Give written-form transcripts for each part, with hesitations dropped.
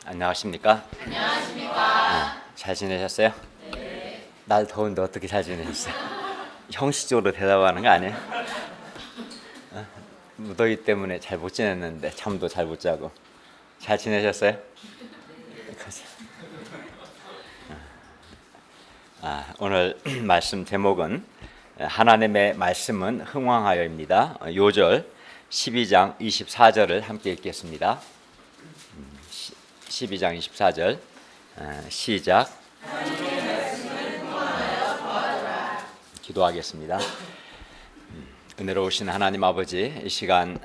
안녕하십니까? 안녕하십니까? 잘 지내셨어요? 네. 날 더운데 어떻게 잘 지내셨어요? 형식적으로 대답하는 거 아니에요? 무더위 때문에 잘 못 지냈는데 잠도 잘 못 자고 잘 지내셨어요? 오늘 말씀 제목은 하나님의 말씀은 흥왕하여입니다. 요절 12장 24절을 함께 읽겠습니다. 12장 24절 시작. 기도하겠습니다. 은혜로우신 하나님 아버지, 이 시간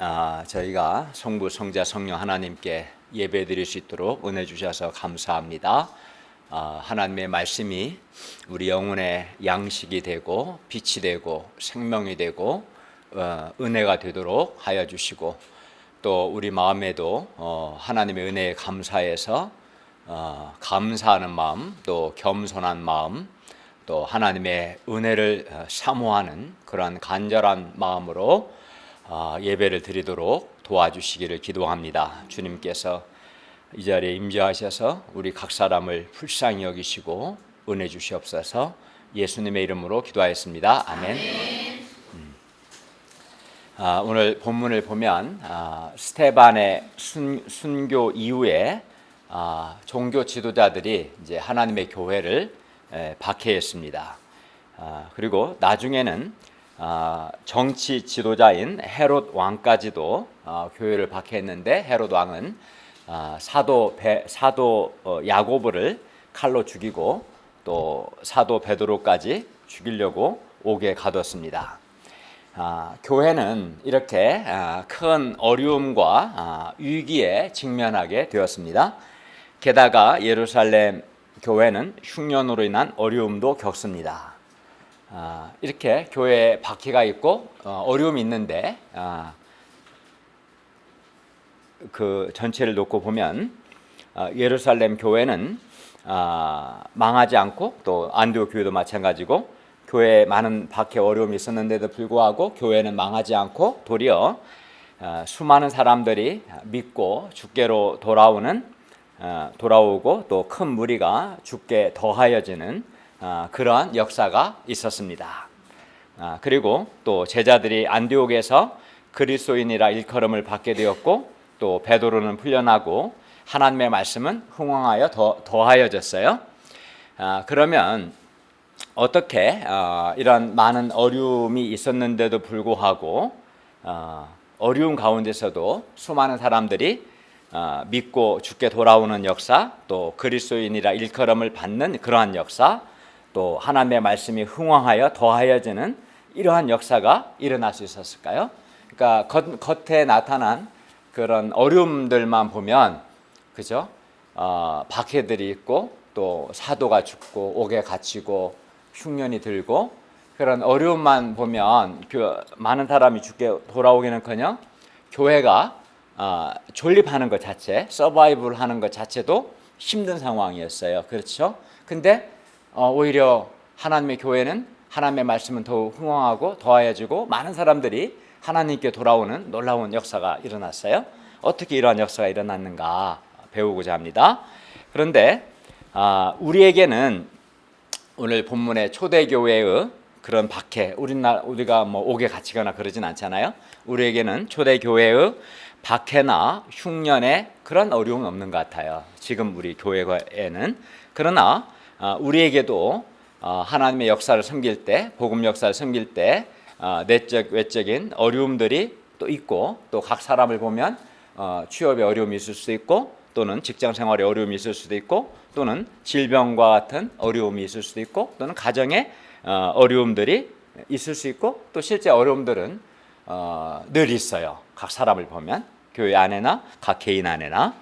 저희가 성부, 성자, 성령 하나님께 예배드릴 수 있도록 은혜 주셔서 감사합니다. 하나님의 말씀이 우리 영혼의 양식이 되고 빛이 되고 생명이 되고 은혜가 되도록 하여 주시고, 또 우리 마음에도 하나님의 은혜에 감사해서 감사하는 마음, 또 겸손한 마음, 또 하나님의 은혜를 사모하는 그러한 간절한 마음으로 예배를 드리도록 도와주시기를 기도합니다. 주님께서 이 자리에 임재하셔서 우리 각 사람을 불쌍히 여기시고 은혜 주시옵소서. 예수님의 이름으로 기도하였습니다. 아멘. 오늘 본문을 보면 스데반의 순교 이후에 종교 지도자들이 이제 하나님의 교회를 박해했습니다. 그리고 나중에는 정치 지도자인 헤롯 왕까지도 교회를 박해했는데, 헤롯 왕은 사도 야고보를 칼로 죽이고 또 사도 베드로까지 죽이려고 옥에 가뒀습니다. 교회는 이렇게 큰 어려움과 위기에 직면하게 되었습니다. 게다가 예루살렘 교회는 흉년으로 인한 어려움도 겪습니다. 이렇게 교회에 박해가 있고 어려움이 있는데, 그 전체를 놓고 보면 예루살렘 교회는 망하지 않고, 또 안디옥 교회도 마찬가지고 교회에 많은 박해 어려움이 있었는데도 불구하고 교회는 망하지 않고 도리어 수많은 사람들이 믿고 주께로 돌아오고 또 큰 무리가 주께 더하여지는 그러한 역사가 있었습니다. 그리고 또 제자들이 안디옥에서 그리스도인이라 일컬음을 받게 되었고, 또 베드로는 풀려나고 하나님의 말씀은 흥왕하여 더하여졌어요. 그러면 어떻게 이런 많은 어려움이 있었는데도 불구하고 어려움 가운데서도 수많은 사람들이 믿고 주께 돌아오는 역사, 또 그리스도인이라 일컬음을 받는 그러한 역사, 또 하나님의 말씀이 흥왕하여 더하여지는 이러한 역사가 일어날 수 있었을까요? 그러니까 겉에 나타난 그런 어려움들만 보면, 그죠? 박해들이 있고 또 사도가 죽고 옥에 갇히고 흉년이 들고, 그런 어려움만 보면 많은 사람이 주께 돌아오기는커녕 교회가 존립하는 것 자체, 서바이벌 하는 것 자체도 힘든 상황이었어요. 그렇죠? 근데 오히려 하나님의 교회는 하나님의 말씀은 더욱 흥왕하고 더하여지고 많은 사람들이 하나님께 돌아오는 놀라운 역사가 일어났어요. 어떻게 이러한 역사가 일어났는가 배우고자 합니다. 그런데 우리에게는 오늘 본문의 초대교회의 그런 박해, 우리가 뭐 옥에 갇히거나 그러진 않잖아요. 우리에게는 초대교회의 박해나 흉년의 그런 어려움은 없는 것 같아요, 지금 우리 교회에는. 그러나 우리에게도 하나님의 역사를 섬길 때, 복음 역사를 섬길 때 내적 외적인 어려움들이 또 있고, 또 각 사람을 보면 취업에 어려움이 있을 수도 있고, 또는 직장 생활에 어려움이 있을 수도 있고, 또는 질병과 같은 어려움이 있을 수도 있고, 또는 가정에 어려움들이 있을 수 있고, 또 실제 어려움들은 늘 있어요, 각 사람을 보면, 교회 안에나 각 개인 안에나.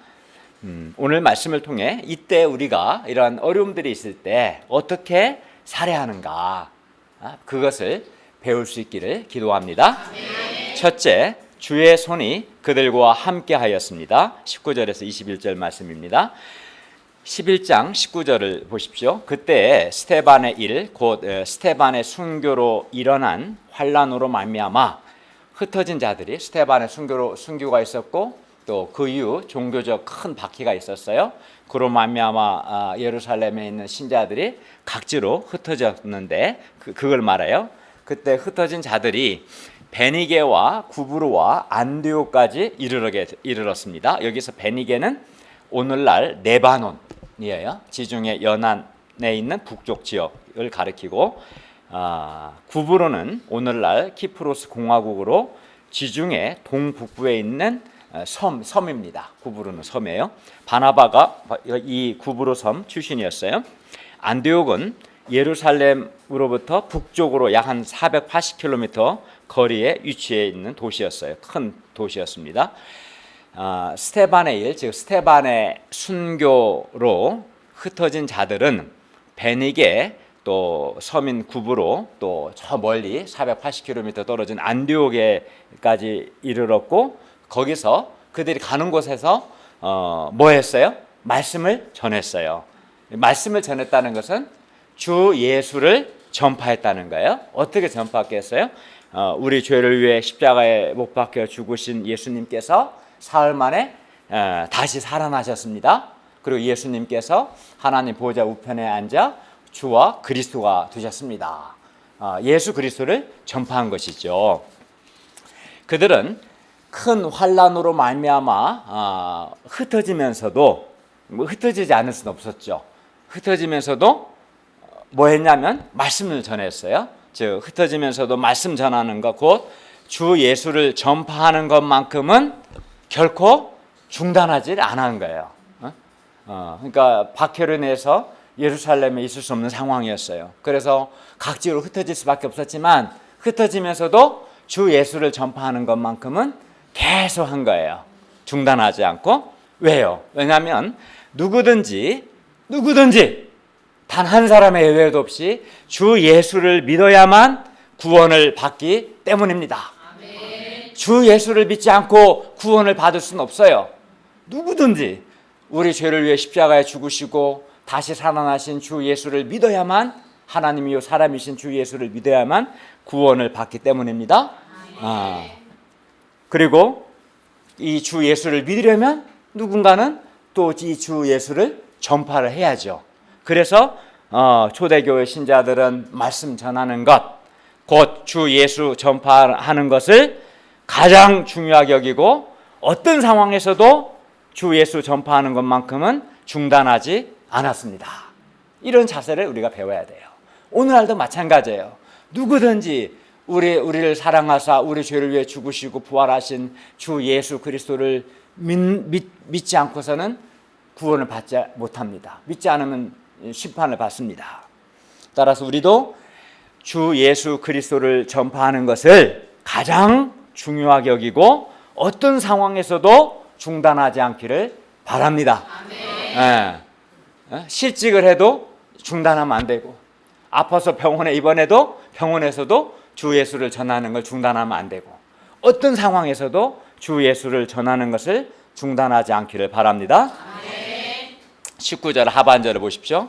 오늘 말씀을 통해 이때 우리가 이러한 어려움들이 있을 때 어떻게 살아야 하는가, 그것을 배울 수 있기를 기도합니다. 첫째, 주의 손이 그들과 함께 하였습니다. 19절에서 21절 말씀입니다. 11장 19절을 보십시오. 그때 스데반의 일, 곧 스데반의 순교로 일어난 환란으로 말미암아 흩어진 자들이, 스데반의 순교가 있었고 또 그 이후 종교적 큰 박해가 있었어요. 그로 말미암아 예루살렘에 있는 신자들이 각지로 흩어졌는데 그걸 말해요. 그때 흩어진 자들이 베니게와 구브로와 안디옥까지 이르렀습니다. 여기서 베니게는 오늘날 레바논이에요. 지중해 연안에 있는 북쪽 지역을 가리키고 구브로는 오늘날 키프로스 공화국으로 지중해 동북부에 있는 섬입니다. 구브로는 섬이에요. 바나바가 이 구브로 섬 출신이었어요. 안디옥은 예루살렘으로부터 북쪽으로 약 한 480km 거리에 위치해 있는 도시였어요. 큰 도시였습니다. 스테반의 일, 즉 스테반의 순교로 흩어진 자들은 베니게 또 서민 구브로 또 저 멀리 480km 떨어진 안디옥에까지 이르렀고 거기서 그들이 가는 곳에서 뭐 했어요? 말씀을 전했어요. 말씀을 전했다는 것은 주 예수를 전파했다는 거예요. 어떻게 전파했겠어요? 우리 죄를 위해 십자가에 못 박혀 죽으신 예수님께서 사흘 만에 다시 살아나셨습니다. 그리고 예수님께서 하나님 보좌 우편에 앉아 주와 그리스도가 되셨습니다. 예수 그리스도를 전파한 것이죠. 그들은 큰 환란으로 말미암아 흩어지면서도 흩어지지 않을 수는 없었죠. 흩어지면서도 뭐 했냐면 말씀을 전했어요. 즉 흩어지면서도 말씀 전하는 것, 곧 주 예수를 전파하는 것만큼은 결코 중단하지 않은 거예요. 그러니까 박해로 인해서 예루살렘에 있을 수 없는 상황이었어요. 그래서 각지로 흩어질 수밖에 없었지만 흩어지면서도 주 예수를 전파하는 것만큼은 계속 한 거예요. 중단하지 않고. 왜요? 왜냐하면 누구든지 단 한 사람의 예외도 없이 주 예수를 믿어야만 구원을 받기 때문입니다. 아멘. 주 예수를 믿지 않고 구원을 받을 수는 없어요. 누구든지 우리 죄를 위해 십자가에 죽으시고 다시 살아나신 주 예수를 믿어야만, 하나님이요 사람이신 주 예수를 믿어야만 구원을 받기 때문입니다. 그리고 이 주 예수를 믿으려면 누군가는 또 이 주 예수를 전파를 해야죠. 그래서 초대교회 신자들은 말씀 전하는 것, 곧 주 예수 전파하는 것을 가장 중요하게 여기고 어떤 상황에서도 주 예수 전파하는 것만큼은 중단하지 않았습니다. 이런 자세를 우리가 배워야 돼요. 오늘날도 마찬가지예요. 누구든지 우리를 사랑하사 우리 죄를 위해 죽으시고 부활하신 주 예수 그리스도를 믿지 않고서는 구원을 받지 못합니다. 믿지 않으면 심판을 받습니다. 따라서 우리도 주 예수 그리스도를 전파하는 것을 가장 중요하게 여기고 어떤 상황에서도 중단하지 않기를 바랍니다. 실직을 해도 중단하면 안 되고, 아파서 병원에 입원해도 병원에서도 주 예수를 전하는 걸 중단하면 안 되고, 어떤 상황에서도 주 예수를 전하는 것을 중단하지 않기를 바랍니다. 19절 하반절을 보십시오.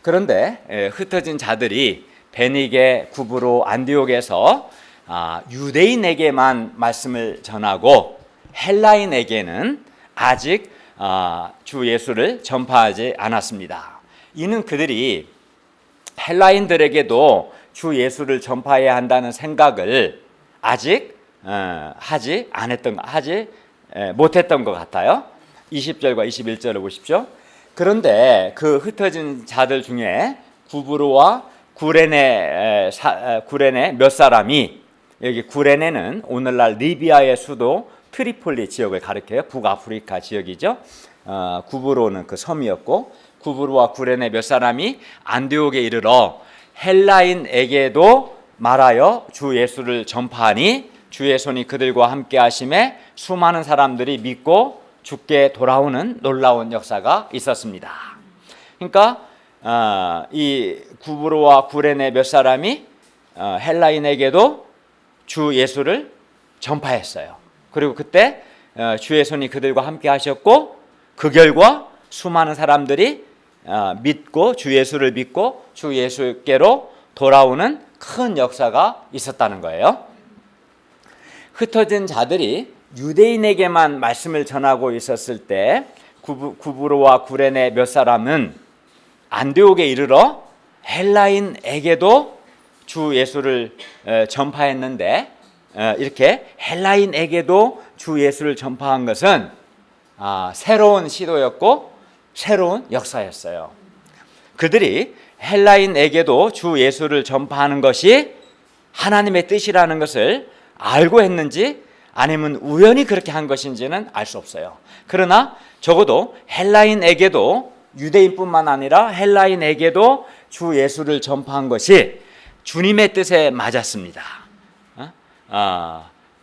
그런데 흩어진 자들이 베니게, 구브로, 안디옥에서 유대인에게만 말씀을 전하고 헬라인에게는 아직 주 예수를 전파하지 않았습니다. 이는 그들이 헬라인들에게도 주 예수를 전파해야 한다는 생각을 아직 하지 못했던 것 같아요. 20절과 21절을 보십시오. 그런데 그 흩어진 자들 중에 구브로와 구레네 몇 사람이, 여기 구레네는 오늘날 리비아의 수도 트리폴리 지역을 가리켜요. 북아프리카 지역이죠. 구브로는 그 섬이었고, 구브로와 구레네 몇 사람이 안디옥에 이르러 헬라인에게도 말하여 주 예수를 전파하니 주의 손이 그들과 함께 하심에 수많은 사람들이 믿고 죽게 돌아오는 놀라운 역사가 있었습니다. 그러니까 이 구브로와 구레네 몇 사람이 헬라인에게도 주 예수를 전파했어요. 그리고 그때 주의 손이 그들과 함께 하셨고, 그 결과 수많은 사람들이 믿고 주 예수를 믿고 주 예수께로 돌아오는 큰 역사가 있었다는 거예요. 흩어진 자들이 유대인에게만 말씀을 전하고 있었을 때 구브로와 구레네 몇 사람은 안디옥에 이르러 헬라인에게도 주 예수를 전파했는데, 이렇게 헬라인에게도 주 예수를 전파한 것은 새로운 시도였고 새로운 역사였어요. 그들이 헬라인에게도 주 예수를 전파하는 것이 하나님의 뜻이라는 것을 알고 했는지 아니면 우연히 그렇게 한 것인지는 알 수 없어요. 그러나 적어도 헬라인에게도, 유대인뿐만 아니라 헬라인에게도 주 예수를 전파한 것이 주님의 뜻에 맞았습니다.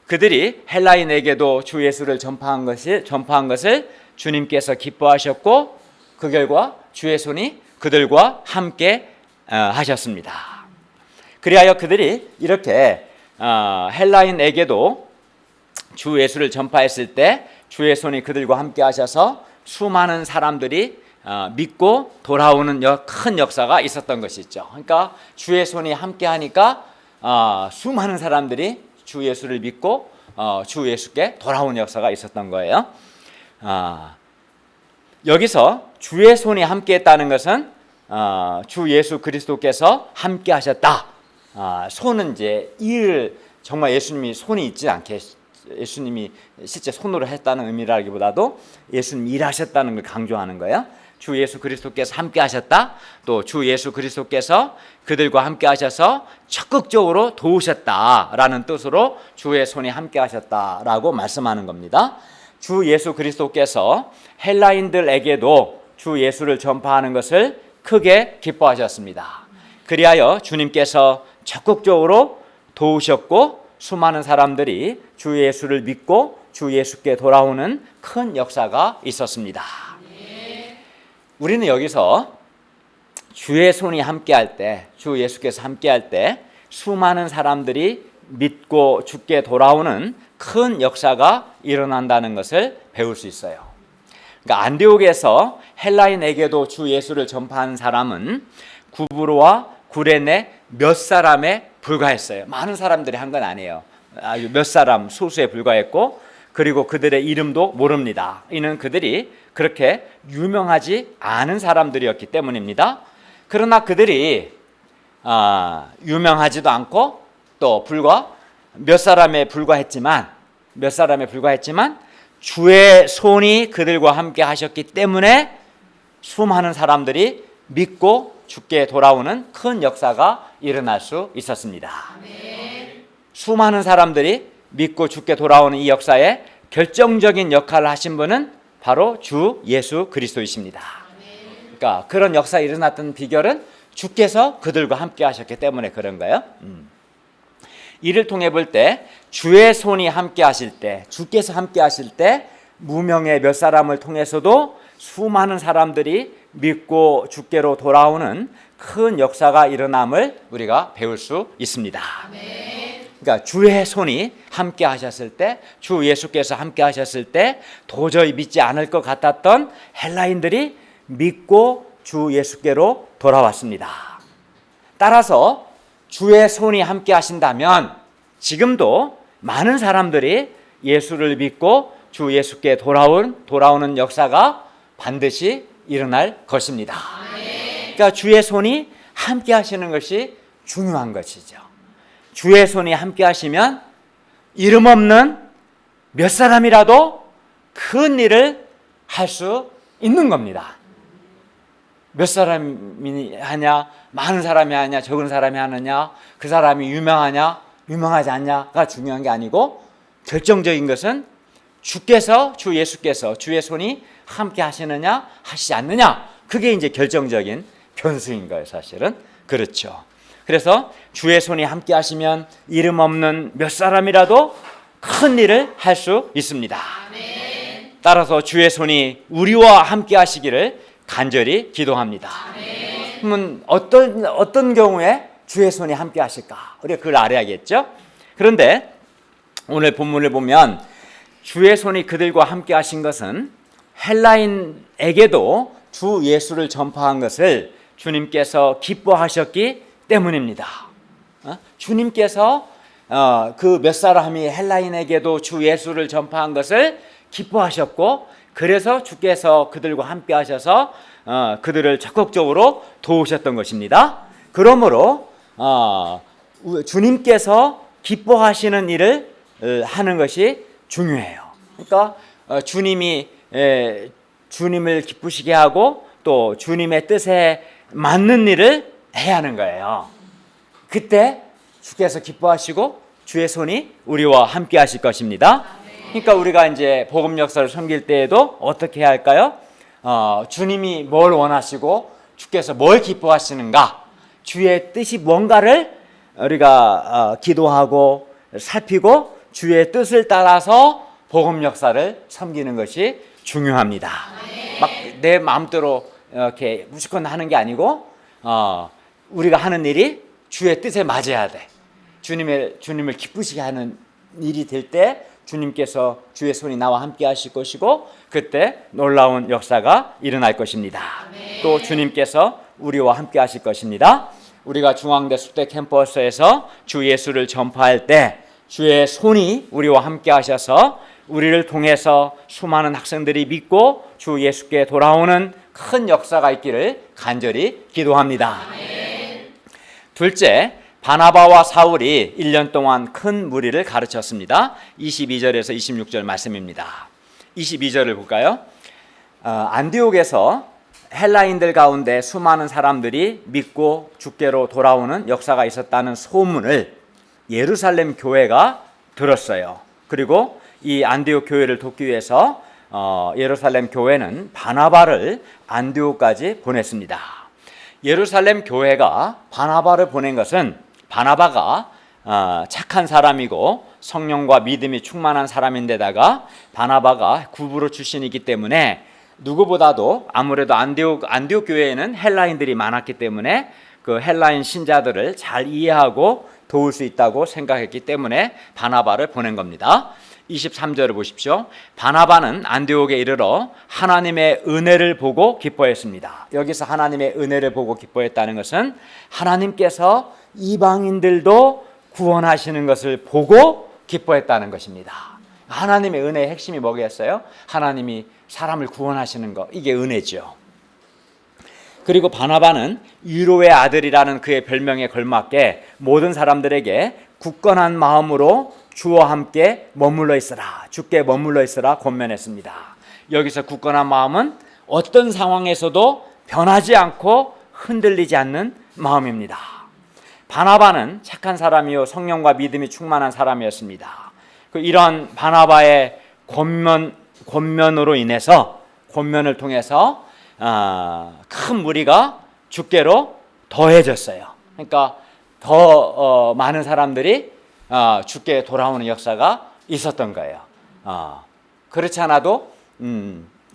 그들이 헬라인에게도 주 예수를 전파한 것을 주님께서 기뻐하셨고, 그 결과 주의 손이 그들과 함께 하셨습니다. 그리하여 그들이 이렇게 헬라인에게도 주 예수를 전파했을 때 주의 손이 그들과 함께 하셔서 수많은 사람들이 믿고 돌아오는 큰 역사가 있었던 것이죠. 그러니까 주의 손이 함께 하니까 수많은 사람들이 주 예수를 믿고 주 예수께 돌아온 역사가 있었던 거예요. 여기서 주의 손이 함께 했다는 것은 주 예수 그리스도께서 함께 하셨다. 손은 이제 정말 예수님이 손이 있지 않게, 예수님이 실제 손으로 했다는 의미라기보다도 예수님이 일하셨다는 걸 강조하는 거예요. 주 예수 그리스도께서 함께 하셨다. 또 주 예수 그리스도께서 그들과 함께 하셔서 적극적으로 도우셨다라는 뜻으로 주의 손이 함께 하셨다라고 말씀하는 겁니다. 주 예수 그리스도께서 헬라인들에게도 주 예수를 전파하는 것을 크게 기뻐하셨습니다. 그리하여 주님께서 적극적으로 도우셨고 수많은 사람들이 주 예수를 믿고 주 예수께 돌아오는 큰 역사가 있었습니다. 우리는 여기서 주의 손이 함께할 때, 주 예수께서 함께할 때 수많은 사람들이 믿고 주께 돌아오는 큰 역사가 일어난다는 것을 배울 수 있어요. 그러니까 안디옥에서 헬라인에게도 주 예수를 전파한 사람은 구브로와 구레네 몇 사람에 불과했어요. 많은 사람들이 한 건 아니에요. 아주 몇 사람, 소수에 불과했고, 그리고 그들의 이름도 모릅니다. 이는 그들이 그렇게 유명하지 않은 사람들이었기 때문입니다. 그러나 그들이 유명하지도 않고 또 불과 몇 사람에 불과했지만 주의 손이 그들과 함께 하셨기 때문에 수많은 사람들이 믿고 주께 돌아오는 큰 역사가 일어날 수 있었습니다. 수많은 사람들이 믿고 주께 돌아오는 이 역사에 결정적인 역할을 하신 분은 바로 주 예수 그리스도이십니다. 그러니까 그런 역사가 일어났던 비결은 주께서 그들과 함께 하셨기 때문에 그런 거예요. 이를 통해 볼 때 주의 손이 함께 하실 때, 주께서 함께 하실 때 무명의 몇 사람을 통해서도 수많은 사람들이 믿고 주께로 돌아오는 큰 역사가 일어남을 우리가 배울 수 있습니다. 그러니까 주의 손이 함께 하셨을 때, 주 예수께서 함께 하셨을 때 도저히 믿지 않을 것 같았던 헬라인들이 믿고 주 예수께로 돌아왔습니다. 따라서 주의 손이 함께 하신다면 지금도 많은 사람들이 예수를 믿고 주 예수께 돌아오는 역사가 반드시 일어날 것입니다. 그러니까 주의 손이 함께 하시는 것이 중요한 것이죠. 주의 손이 함께 하시면 이름 없는 몇 사람이라도 큰 일을 할 수 있는 겁니다. 몇 사람이 하냐, 많은 사람이 하냐, 적은 사람이 하느냐, 그 사람이 유명하냐, 유명하지 않냐가 중요한 게 아니고 결정적인 것은 주 예수께서 주의 손이 함께 하시느냐, 하시지 않느냐, 그게 이제 결정적인 변수인 거예요, 사실은. 그렇죠. 그래서 주의 손이 함께 하시면 이름 없는 몇 사람이라도 큰 일을 할 수 있습니다. 따라서 주의 손이 우리와 함께 하시기를 간절히 기도합니다. 그러면 어떤 경우에 주의 손이 함께 하실까? 우리가 그걸 알아야겠죠? 그런데 오늘 본문을 보면 주의 손이 그들과 함께 하신 것은 헬라인에게도 주 예수를 전파한 것을 주님께서 기뻐하셨기 때문입니다. 주님께서 그 몇 사람이 헬라인에게도 주 예수를 전파한 것을 기뻐하셨고, 그래서 주께서 그들과 함께 하셔서 그들을 적극적으로 도우셨던 것입니다. 그러므로 주님께서 기뻐하시는 일을 하는 것이 중요해요. 그러니까 주님을 기쁘시게 하고 또 주님의 뜻에 맞는 일을 해야 하는 거예요. 그때 주께서 기뻐하시고 주의 손이 우리와 함께 하실 것입니다. 그러니까 우리가 이제 복음 역사를 섬길 때에도 어떻게 해야 할까요? 주님이 뭘 원하시고 주께서 뭘 기뻐하시는가, 주의 뜻이 뭔가를 우리가 기도하고 살피고 주의 뜻을 따라서 복음 역사를 섬기는 것이 중요합니다. 막 내 마음대로 이렇게 무조건 하는 게 아니고 우리가 하는 일이 주의 뜻에 맞아야 돼. 주님을 기쁘시게 하는 일이 될 때 주님께서 주의 손이 나와 함께 하실 것이고, 그때 놀라운 역사가 일어날 것입니다. 또 주님께서 우리와 함께 하실 것입니다. 우리가 중앙대 숙대 캠퍼스에서 주 예수를 전파할 때 주의 손이 우리와 함께 하셔서 우리를 통해서 수많은 학생들이 믿고 주 예수께 돌아오는 큰 역사가 있기를 간절히 기도합니다. 둘째, 바나바와 사울이 1년 동안 큰 무리를 가르쳤습니다. 22절에서 26절 말씀입니다. 22절을 볼까요? 안디옥에서 헬라인들 가운데 수많은 사람들이 믿고 주께로 돌아오는 역사가 있었다는 소문을 예루살렘 교회가 들었어요. 그리고 이 안디옥 교회를 돕기 위해서 예루살렘 교회는 바나바를 안디옥까지 보냈습니다. 예루살렘 교회가 바나바를 보낸 것은 바나바가 착한 사람이고 성령과 믿음이 충만한 사람인데다가 바나바가 구브로 출신이기 때문에 누구보다도 아무래도 안디옥 교회에는 헬라인들이 많았기 때문에 그 헬라인 신자들을 잘 이해하고 도울 수 있다고 생각했기 때문에 바나바를 보낸 겁니다. 23절을 보십시오. 바나바는 안디옥에 이르러 하나님의 은혜를 보고 기뻐했습니다. 여기서 하나님의 은혜를 보고 기뻐했다는 것은 하나님께서 이방인들도 구원하시는 것을 보고 기뻐했다는 것입니다. 하나님의 은혜의 핵심이 뭐겠어요? 하나님이 사람을 구원하시는 것, 이게 은혜죠. 그리고 바나바는 유로의 아들이라는 그의 별명에 걸맞게 모든 사람들에게 굳건한 마음으로 주와 함께 머물러 있으라, 주께 머물러 있으라 권면했습니다. 여기서 굳건한 마음은 어떤 상황에서도 변하지 않고 흔들리지 않는 마음입니다. 바나바는 착한 사람이요 성령과 믿음이 충만한 사람이었습니다. 이런 바나바의 권면으로 인해서, 권면을 통해서 큰 무리가 주께로 더해졌어요. 그러니까 더 많은 사람들이 주께 돌아오는 역사가 있었던 거예요. 그렇지 않아도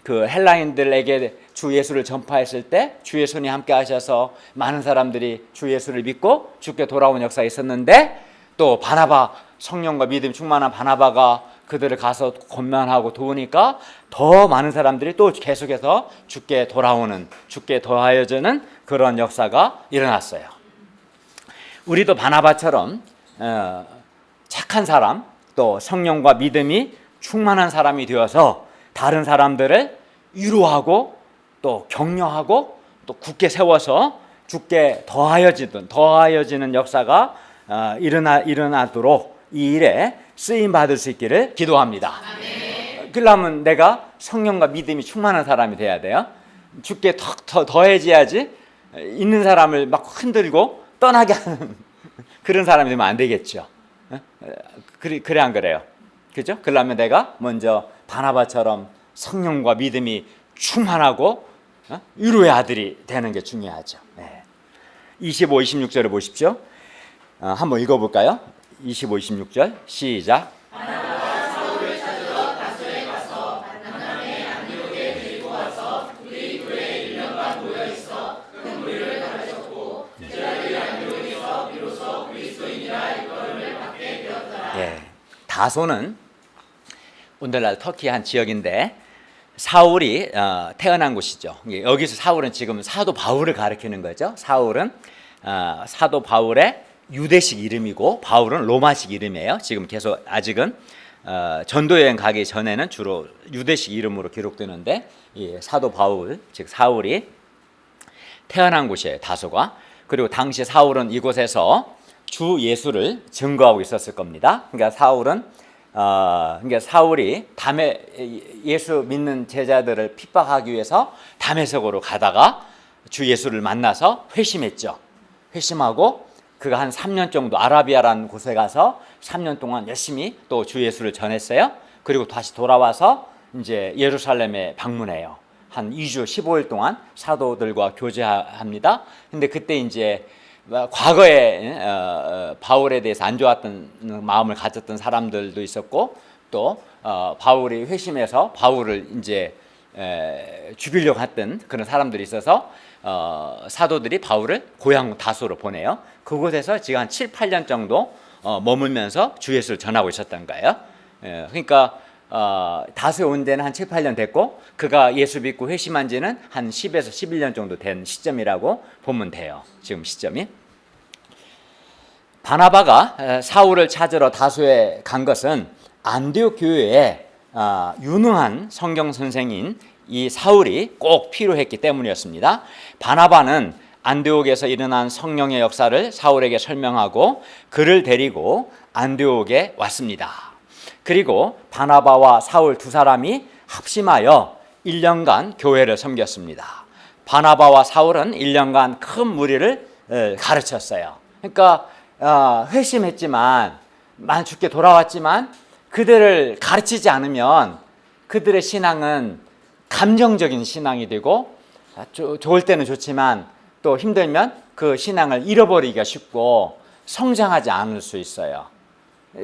그 헬라인들에게 주 예수를 전파했을 때 주의 손이 함께 하셔서 많은 사람들이 주 예수를 믿고 주께 돌아온 역사가 있었는데, 또 바나바, 성령과 믿음 충만한 바나바가 그들을 가서 권면하고 도우니까 더 많은 사람들이 또 계속해서 주께 돌아오는, 주께 더하여지는 그런 역사가 일어났어요. 우리도 바나바처럼 착한 사람, 또 성령과 믿음이 충만한 사람이 되어서 다른 사람들을 위로하고 또 격려하고 또 굳게 세워서 주께 더하여지는 역사가 일어나도록 이 일에 쓰임 받을 수 있기를 기도합니다. 그러려면 내가 성령과 믿음이 충만한 사람이 돼야 돼요. 주께 더해져야지 있는 사람을 막 흔들고 떠나게 하는 그런 사람이 되면 안 되겠죠. 그래 안 그래요? 그죠? 그러려면 내가 먼저 바나바처럼 성령과 믿음이 충만하고 위로의 아들이 되는 게 중요하죠. 25, 26절을 보십시오. 한번 읽어볼까요? 25, 26절 시작. 바나바가 사울을 찾으러 다소에 가서 만남에 안디옥에 데리고 와서 우리 교회에 1년간 모여 있어 큰 무리를 가르쳤고 제자들이 안디옥에서 비로소 그리스도인이라 일컬음을 받게 되었더라. 다소는 오늘날 터키 한 지역인데 사울이 태어난 곳이죠. 여기서 사울은 지금 사도 바울을 가리키는 거죠. 사울은 사도 바울의 유대식 이름이고 바울은 로마식 이름이에요. 지금 계속 아직은 전도 여행 가기 전에는 주로 유대식 이름으로 기록되는데 이 사도 바울 즉 사울이 태어난 곳이에요. 다소가. 그리고 당시 사울은 이곳에서 주 예수를 증거하고 있었을 겁니다. 그러니까 사울이 예수 믿는 제자들을 핍박하기 위해서 다메섹으로 가다가 주 예수를 만나서 회심했죠. 회심하고 그가 한 3년 정도 아라비아라는 곳에 가서 3년 동안 열심히 또 주 예수를 전했어요. 그리고 다시 돌아와서 이제 예루살렘에 방문해요. 한 2주 15일 동안 사도들과 교제합니다. 근데 그때 이제 과거에 바울에 대해서 안 좋았던 마음을 가졌던 사람들도 있었고 또 바울이 회심해서 바울을 이제 죽이려고 했던 그런 사람들이 있어서 사도들이 바울을 고향 다소로 보내요. 그곳에서 지금 한 7, 8년 정도 머물면서 주 예수를 전하고 있었던 거예요. 그러니까 다소에 온 데는 한 7, 8년 됐고 그가 예수 믿고 회심한 지는 한 10에서 11년 정도 된 시점이라고 보면 돼요. 지금 시점이. 바나바가 사울을 찾으러 다소에 간 것은 안디옥 교회에 유능한 성경 선생인 이 사울이 꼭 필요했기 때문이었습니다. 바나바는 안디옥에서 일어난 성령의 역사를 사울에게 설명하고 그를 데리고 안디옥에 왔습니다. 그리고 바나바와 사울 두 사람이 합심하여 1년간 교회를 섬겼습니다. 바나바와 사울은 1년간 큰 무리를 가르쳤어요. 그러니까 회심했지만 죽게 돌아왔지만 그들을 가르치지 않으면 그들의 신앙은 감정적인 신앙이 되고 좋을 때는 좋지만 또 힘들면 그 신앙을 잃어버리기가 쉽고 성장하지 않을 수 있어요.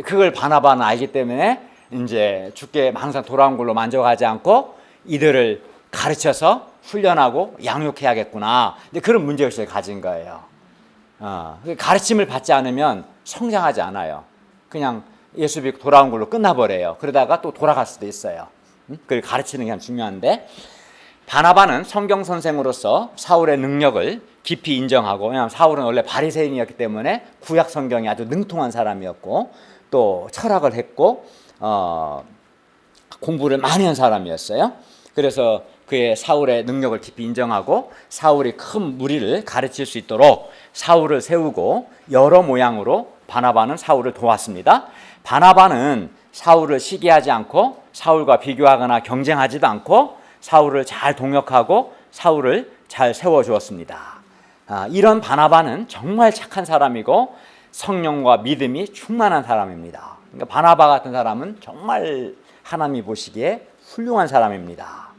그걸 바나바는 알기 때문에 이제 주께 항상 돌아온 걸로 만족하지 않고 이들을 가르쳐서 훈련하고 양육해야겠구나. 근데 그런 문제의식을 가진 거예요. 가르침을 받지 않으면 성장하지 않아요. 그냥 예수 믿고 돌아온 걸로 끝나버려요. 그러다가 또 돌아갈 수도 있어요. 그걸 가르치는 게 참 중요한데 바나바는 성경 선생으로서 사울의 능력을 깊이 인정하고 왜냐하면 사울은 원래 바리새인이었기 때문에 구약 성경에 아주 능통한 사람이었고 또 철학을 했고 공부를 많이 한 사람이었어요. 그래서 그의 사울의 능력을 깊이 인정하고 사울이 큰 무리를 가르칠 수 있도록 사울을 세우고 여러 모양으로 바나바는 사울을 도왔습니다. 바나바는 사울을 시기하지 않고 사울과 비교하거나 경쟁하지도 않고 사울을 잘 동역하고 사울을 잘 세워주었습니다. 이런 바나바는 정말 착한 사람이고 성령과 믿음이 충만한 사람입니다. 그러니까 바나바 같은 사람은 정말 하나님이 보시기에 훌륭한 사람입니다.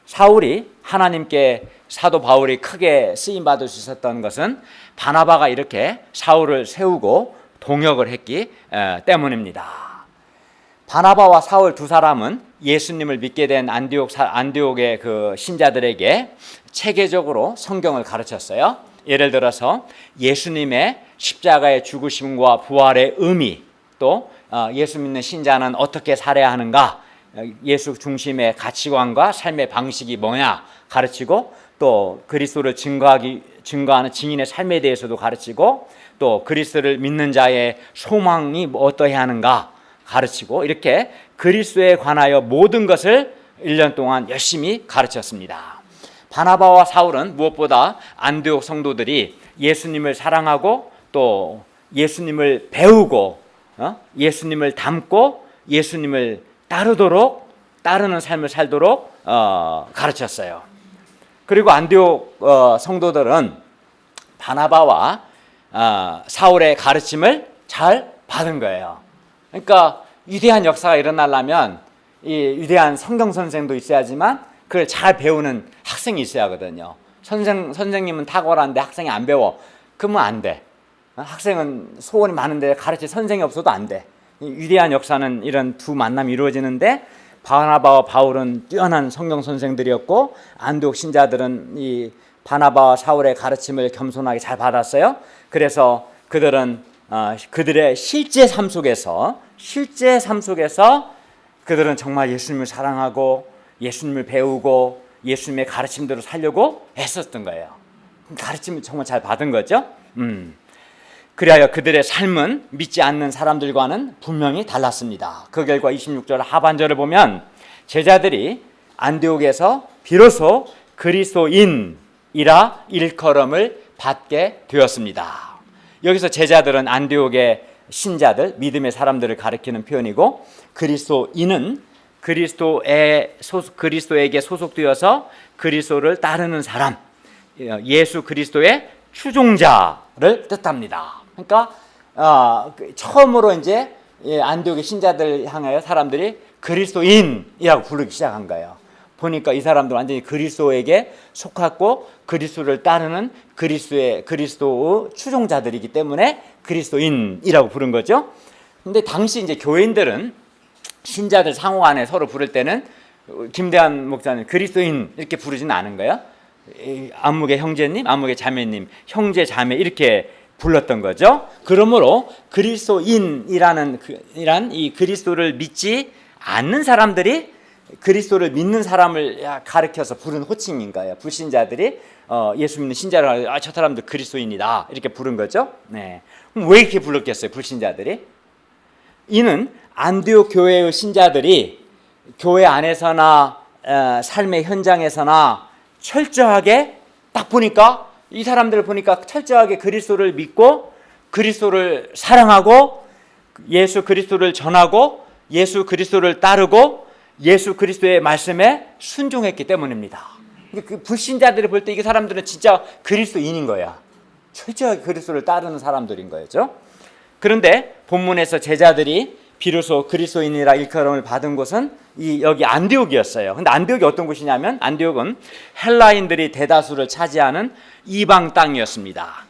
사울이 하나님께 사도 바울이 크게 쓰임받을 수 있었던 것은 바나바가 이렇게 사울을 세우고 동역을 했기 때문입니다. 바나바와 사울 두 사람은 예수님을 믿게 된 안디옥의 그 신자들에게 체계적으로 성경을 가르쳤어요. 예를 들어서 예수님의 십자가의 죽으심과 부활의 의미, 또 예수 믿는 신자는 어떻게 살아야 하는가, 예수 중심의 가치관과 삶의 방식이 뭐냐 가르치고 또 그리스도를 증거하는 증인의 삶에 대해서도 가르치고 또 그리스도를 믿는 자의 소망이 어떠해야 하는가 가르치고 이렇게 그리스도에 관하여 모든 것을 1년 동안 열심히 가르쳤습니다. 바나바와 사울은 무엇보다 안디옥 성도들이 예수님을 사랑하고 또 예수님을 배우고 예수님을 닮고 예수님을 따르는 삶을 살도록 가르쳤어요. 그리고 안디옥 성도들은 바나바와 사울의 가르침을 잘 받은 거예요. 그러니까 위대한 역사가 일어나려면 이 위대한 성경 선생도 있어야지만 그걸 잘 배우는 학생이 있어야 하거든요. 선생님은 탁월한데 학생이 안 배워. 그러면 안 돼. 학생은 소원이 많은데 가르칠 선생이 없어도 안 돼. 위대한 역사는 이런 두 만남이 이루어지는데 바나바와 바울은 뛰어난 성경 선생들이었고 안디옥 신자들은 이 바나바와 사울의 가르침을 겸손하게 잘 받았어요. 그래서 그들은 그들의 실제 삶 속에서 그들은 정말 예수님을 사랑하고 예수님을 배우고 예수님의 가르침대로 살려고 애썼던 거예요. 가르침을 정말 잘 받은 거죠. 그리하여 그들의 삶은 믿지 않는 사람들과는 분명히 달랐습니다. 그 결과 26절 하반절을 보면 제자들이 안디옥에서 비로소 그리스도인이라 일컬음을 받게 되었습니다. 여기서 제자들은 안디옥의 신자들, 믿음의 사람들을 가리키는 표현이고, 그리스도인은 그리스도에게 소속되어서 그리스도를 따르는 사람, 예수 그리스도의 추종자를 뜻합니다. 그러니까 처음으로 이제 안디옥의 신자들 향하여 사람들이 그리스도인이라고 부르기 시작한 거예요. 보니까 이 사람들 완전히 그리스도에게 속하고 그리스도를 따르는 그리스도의 추종자들이기 때문에 그리스도인이라고 부른 거죠. 근데 당시 이제 교인들은 신자들 상호 간에 서로 부를 때는 김대한 목사는 그리스도인 이렇게 부르지는 않은 거예요. 안목의 형제님, 안목의 자매님, 형제 자매 이렇게 불렀던 거죠. 그러므로 그리스도인이란 이 그리스도를 믿지 않는 사람들이 그리스도를 믿는 사람을 가르쳐서 부른 호칭인 거예요. 불신자들이 예수 믿는 신자를 저 사람들 그리스도인이다 이렇게 부른 거죠. 네. 그럼 왜 이렇게 불렀겠어요, 불신자들이? 이는 안디옥 교회의 신자들이 교회 안에서나 삶의 현장에서나 철저하게 딱 보니까 이 사람들을 보니까 철저하게 그리스도를 믿고 그리스도를 사랑하고 예수 그리스도를 전하고 예수 그리스도를 따르고 예수 그리스도의 말씀에 순종했기 때문입니다. 그 불신자들이 볼 때 이 사람들은 진짜 그리스도인인 거야. 철저하게 그리스도를 따르는 사람들인 거죠. 그런데 본문에서 제자들이 비로소 그리스도인이라 일컬음을 받은 곳은 여기 안디옥이었어요. 근데 안디옥이 어떤 곳이냐면 안디옥은 헬라인들이 대다수를 차지하는 이방 땅이었습니다.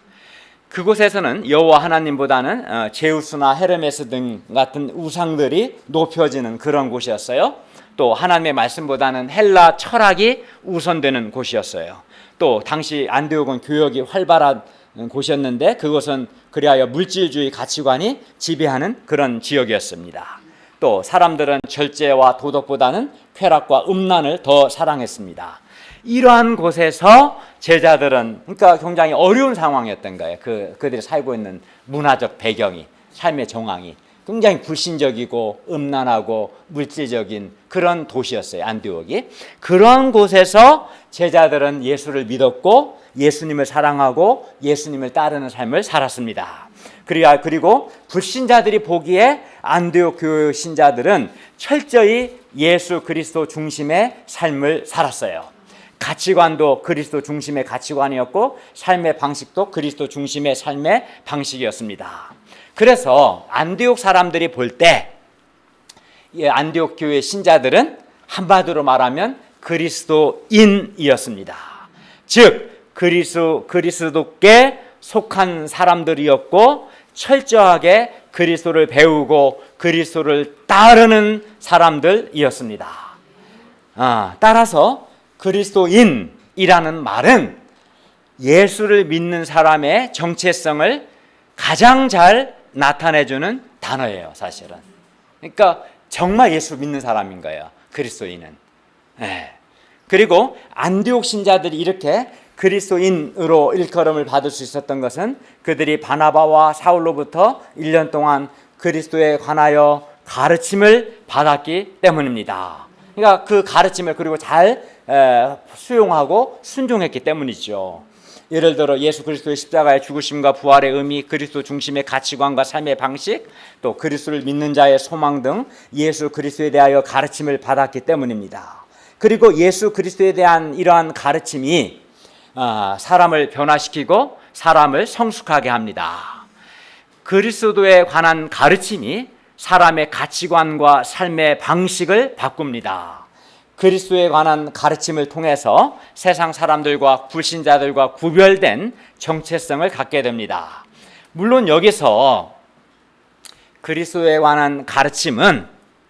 그곳에서는 여호와 하나님보다는 제우스나 헤르메스 등 같은 우상들이 높여지는 그런 곳이었어요. 또 하나님의 말씀보다는 헬라 철학이 우선되는 곳이었어요. 또 당시 안디옥은 교역이 활발한 곳이었는데 그것은 그리하여 물질주의 가치관이 지배하는 그런 지역이었습니다. 또 사람들은 절제와 도덕보다는 쾌락과 음란을 더 사랑했습니다. 이러한 곳에서 제자들은 그러니까 굉장히 어려운 상황이었던 거예요. 그들이 살고 있는 문화적 배경이, 삶의 정황이 굉장히 불신적이고 음란하고 물질적인 그런 도시였어요. 안디옥이. 그런 곳에서 제자들은 예수를 믿었고 예수님을 사랑하고 예수님을 따르는 삶을 살았습니다. 그리고 불신자들이 보기에 안디옥 교회 신자들은 철저히 예수 그리스도 중심의 삶을 살았어요. 가치관도 그리스도 중심의 가치관이었고 삶의 방식도 그리스도 중심의 삶의 방식이었습니다. 그래서 안디옥 사람들이 볼 때 안디옥 교회 신자들은 한마디로 말하면 그리스도인이었습니다. 즉 그리스도께 속한 사람들이었고 철저하게 그리스도를 배우고 그리스도를 따르는 사람들이었습니다. 따라서 그리스도인이라는 말은 예수를 믿는 사람의 정체성을 가장 잘 나타내주는 단어예요, 사실은. 그러니까 정말 예수 믿는 사람인 거예요, 그리스도인은. 그리고 안디옥 신자들이 이렇게 그리스도인으로 일컬음을 받을 수 있었던 것은 그들이 바나바와 사울로부터 1년 동안 그리스도에 관하여 가르침을 받았기 때문입니다. 그러니까 그 가르침을 그리고 잘 수용하고 순종했기 때문이죠. 예를 들어 예수 그리스도의 십자가의 죽으심과 부활의 의미, 그리스도 중심의 가치관과 삶의 방식, 또 그리스도를 믿는 자의 소망 등 예수 그리스도에 대하여 가르침을 받았기 때문입니다. 그리고 예수 그리스도에 대한 이러한 가르침이 사람을 변화시키고 사람을 성숙하게 합니다. 그리스도에 관한 가르침이 사람의 가치관과 삶의 방식을 바꿉니다. 그리스도에 관한 가르침을 통해서 세상 사람들과 불신자들과 구별된 정체성을 갖게 됩니다. 물론 여기서 그리스도에 관한 가르침은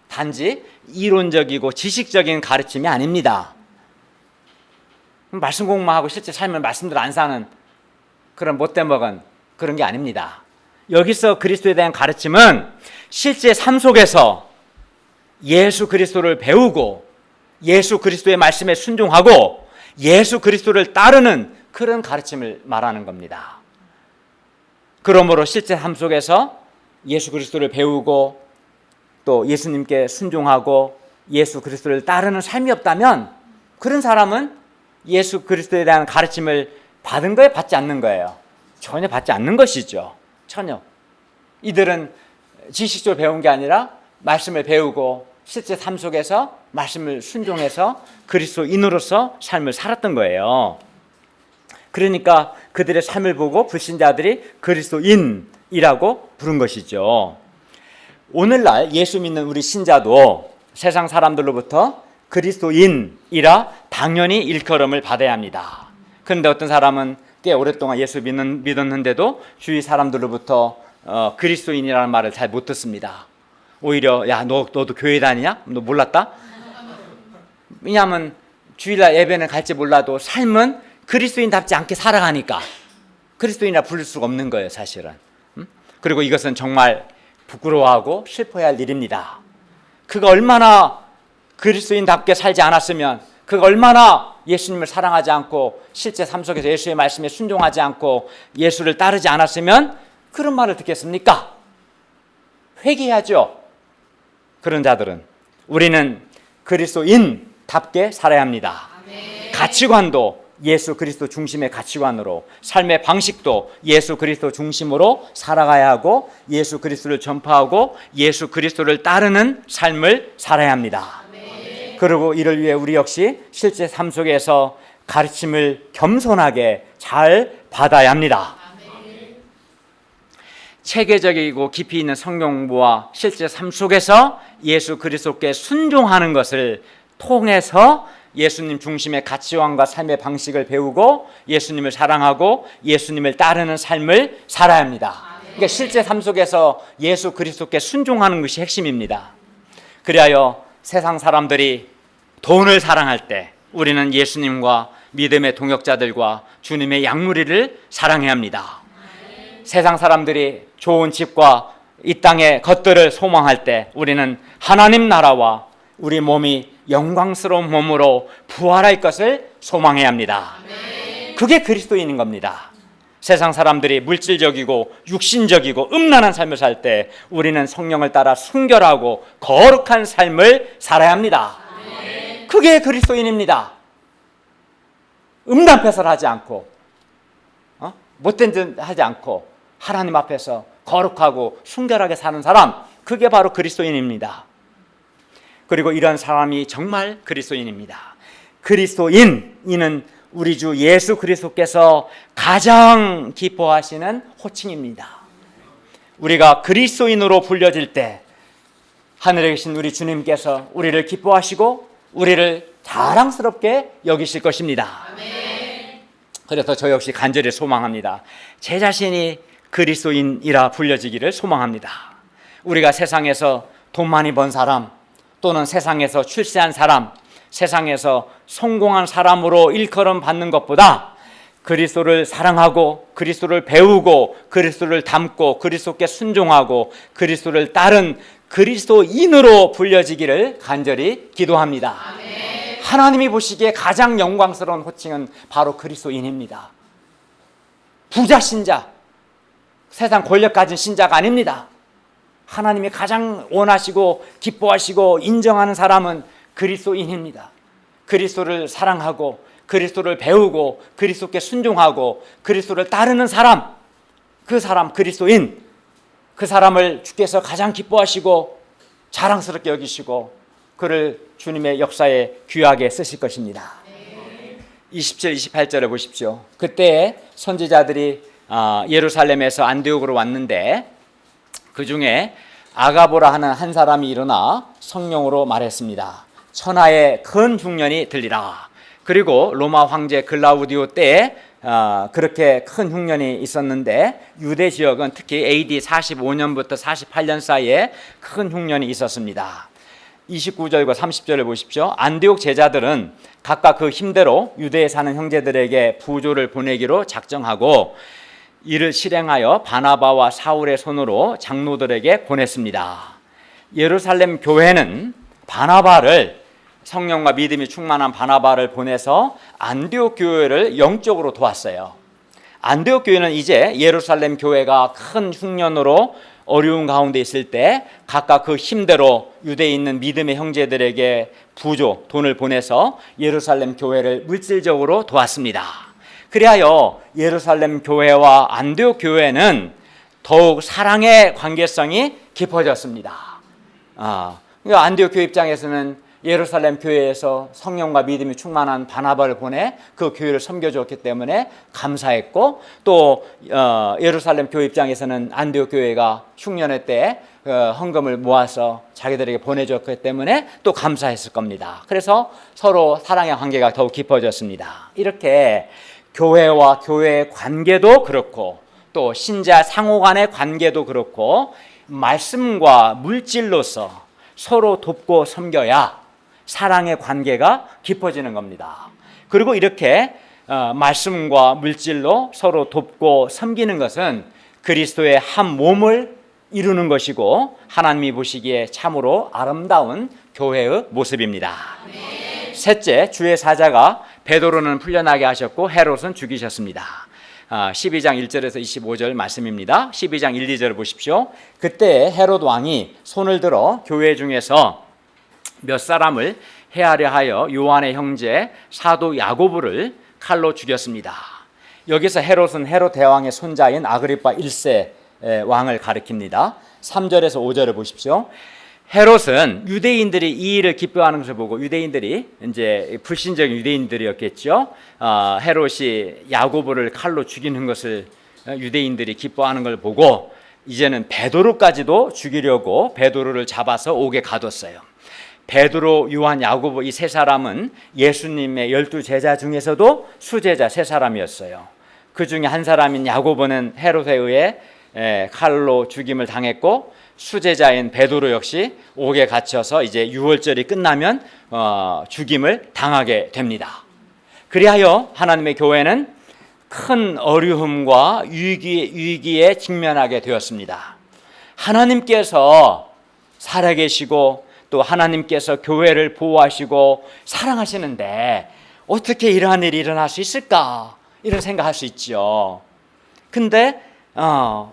단지 이론적이고 지식적인 가르침이 아닙니다. 말씀 공부만 하고 실제 삶을 말씀대로 안 사는 그런 못돼 먹은 그런 게 아닙니다. 여기서 그리스도에 대한 가르침은 실제 삶 속에서 예수 그리스도를 배우고 예수 그리스도의 말씀에 순종하고 예수 그리스도를 따르는 그런 가르침을 말하는 겁니다. 그러므로 실제 삶 속에서 예수 그리스도를 배우고 또 예수님께 순종하고 예수 그리스도를 따르는 삶이 없다면 그런 사람은 예수 그리스도에 대한 가르침을 받은 거에 받지 않는 거예요. 전혀 받지 않는 것이죠. 전혀. 이들은 지식적으로 배운 게 아니라 말씀을 배우고 실제 삶 속에서 말씀을 순종해서 그리스도인으로서 삶을 살았던 거예요. 그러니까 그들의 삶을 보고 불신자들이 그리스도인이라고 부른 것이죠. 오늘날 예수 믿는 우리 신자도 세상 사람들로부터 그리스도인이라 당연히 일컬음을 받아야 합니다. 그런데 어떤 사람은 꽤 오랫동안 예수 믿었는데도 주위 사람들로부터 그리스도인이라는 말을 잘 못 듣습니다. 오히려 야 너도 교회 다니냐? 너 몰랐다? 왜냐하면 주일날 예배는 갈지 몰라도 삶은 그리스도인답지 않게 살아가니까 그리스도인이라 부를 수가 없는 거예요, 사실은. 그리고 이것은 정말 부끄러워하고 슬퍼해야 할 일입니다. 그가 얼마나 그리스도인답게 살지 않았으면, 그가 얼마나 예수님을 사랑하지 않고 실제 삶 속에서 예수의 말씀에 순종하지 않고 예수를 따르지 않았으면 그런 말을 듣겠습니까? 회개해야죠. 그런 자들은. 우리는 그리스도인답게 살아야 합니다. 가치관도 예수 그리스도 중심의 가치관으로, 삶의 방식도 예수 그리스도 중심으로 살아가야 하고 예수 그리스도를 전파하고 예수 그리스도를 따르는 삶을 살아야 합니다. 그리고 이를 위해 우리 역시 실제 삶 속에서 가르침을 겸손하게 잘 받아야 합니다. 체계적이고 깊이 있는 성경 공부와 실제 삶 속에서 예수 그리스도께 순종하는 것을 통해서 예수님 중심의 가치관과 삶의 방식을 배우고 예수님을 사랑하고 예수님을 따르는 삶을 살아야 합니다. 그러니까 실제 삶 속에서 예수 그리스도께 순종하는 것이 핵심입니다. 그리하여 세상 사람들이 돈을 사랑할 때 우리는 예수님과 믿음의 동역자들과 주님의 양무리를 사랑해야 합니다. 세상 사람들이 좋은 집과 이 땅의 것들을 소망할 때 우리는 하나님 나라와 우리 몸이 영광스러운 몸으로 부활할 것을 소망해야 합니다. 그게 그리스도인인 겁니다. 세상 사람들이 물질적이고 육신적이고 음란한 삶을 살 때 우리는 성령을 따라 순결하고 거룩한 삶을 살아야 합니다. 그게 그리스도인입니다. 음란패설 하지 않고 못된 짓 하지 않고 하나님 앞에서 거룩하고 순결하게 사는 사람, 그게 바로 그리스도인입니다. 그리고 이런 사람이 정말 그리스도인입니다. 그리스도인은 우리 주 예수 그리스도께서 가장 기뻐하시는 호칭입니다. 우리가 그리스도인으로 불려질 때 하늘에 계신 우리 주님께서 우리를 기뻐하시고 우리를 자랑스럽게 여기실 것입니다. 그래서 저 역시 간절히 소망합니다. 제 자신이 그리스도인이라 불려지기를 소망합니다. 우리가 세상에서 돈 많이 번 사람, 또는 세상에서 출세한 사람, 세상에서 성공한 사람으로 일컬음 받는 것보다 그리스도를 사랑하고 그리스도를 배우고 그리스도를 닮고 그리스도께 순종하고 그리스도를 따른 그리스도인으로 불려지기를 간절히 기도합니다. 하나님이 보시기에 가장 영광스러운 호칭은 바로 그리스도인입니다. 부자 신자, 세상 권력 가진 신자가 아닙니다. 하나님이 가장 원하시고 기뻐하시고 인정하는 사람은 그리스도인입니다. 그리스도를 사랑하고 그리스도를 배우고 그리스도께 순종하고 그리스도를 따르는 사람, 그 사람 그리스도인, 그 사람을 주께서 가장 기뻐하시고 자랑스럽게 여기시고 그를 주님의 역사에 귀하게 쓰실 것입니다. 27, 28절에 보십시오. 그때 선지자들이 예루살렘에서 안디옥으로 왔는데 그 중에 아가보라 하는 한 사람이 일어나 성령으로 말했습니다. 천하의 큰 흉년이 들리라. 그리고 로마 황제 글라우디오 때에 그렇게 큰 흉년이 있었는데 유대 지역은 특히 AD 45년부터 48년 사이에 큰 흉년이 있었습니다. 29절과 30절을 보십시오. 안디옥 제자들은 각각 그 힘대로 유대에 사는 형제들에게 부조를 보내기로 작정하고 이를 실행하여 바나바와 사울의 손으로 장로들에게 보냈습니다. 예루살렘 교회는 바나바를, 성령과 믿음이 충만한 바나바를 보내서 안디옥 교회를 영적으로 도왔어요. 안디옥 교회는 이제 예루살렘 교회가 큰 흉년으로 어려운 가운데 있을 때 각각 그 힘대로 유대에 있는 믿음의 형제들에게 부조, 돈을 보내서 예루살렘 교회를 물질적으로 도왔습니다. 그리하여 예루살렘 교회와 안디옥 교회는 더욱 사랑의 관계성이 깊어졌습니다. 그러니까 안디옥 교회 입장에서는 예루살렘 교회에서 성령과 믿음이 충만한 바나바를 보내 그 교회를 섬겨주었기 때문에 감사했고, 또 예루살렘 교회 입장에서는 안디옥 교회가 흉년회 때 헌금을 모아서 자기들에게 보내줬기 때문에 또 감사했을 겁니다. 그래서 서로 사랑의 관계가 더욱 깊어졌습니다. 이렇게 교회와 교회의 관계도 그렇고, 또 신자 상호 간의 관계도 그렇고, 말씀과 물질로서 서로 돕고 섬겨야 사랑의 관계가 깊어지는 겁니다. 그리고 이렇게 말씀과 물질로 서로 돕고 섬기는 것은 그리스도의 한 몸을 이루는 것이고, 하나님이 보시기에 참으로 아름다운 교회의 모습입니다. 셋째, 주의 사자가 베드로는 풀려나게 하셨고 헤롯은 죽이셨습니다. 12장 1절에서 25절 말씀입니다. 12장 1, 2절을 보십시오. 그때 헤롯 왕이 손을 들어 교회 중에서 몇 사람을 해하려 하여 요한의 형제 사도 야고보를 칼로 죽였습니다. 여기서 헤롯은 헤롯 대왕의 손자인 아그리파 1세 왕을 가리킵니다. 3절에서 5절을 보십시오. 헤롯은 유대인들이 이 일을 기뻐하는 것을 보고, 유대인들이 이제 불신적인 유대인들이었겠죠. 헤롯이 야고보를 칼로 죽이는 것을 유대인들이 기뻐하는 걸 보고 이제는 베드로까지도 죽이려고 베드로를 잡아서 옥에 가뒀어요. 베드로, 요한, 야고보 이 세 사람은 예수님의 12제자 중에서도 수제자 세 사람이었어요. 그 중에 한 사람인 야고보는 헤롯에 의해 칼로 죽임을 당했고, 수제자인 베드로 역시 옥에 갇혀서 이제 유월절이 끝나면 죽임을 당하게 됩니다. 그리하여 하나님의 교회는 큰 어려움과 위기에 직면하게 되었습니다. 하나님께서 살아계시고 또 하나님께서 교회를 보호하시고 사랑하시는데 어떻게 이러한 일이 일어날 수 있을까? 이런 생각할 수 있죠. 근데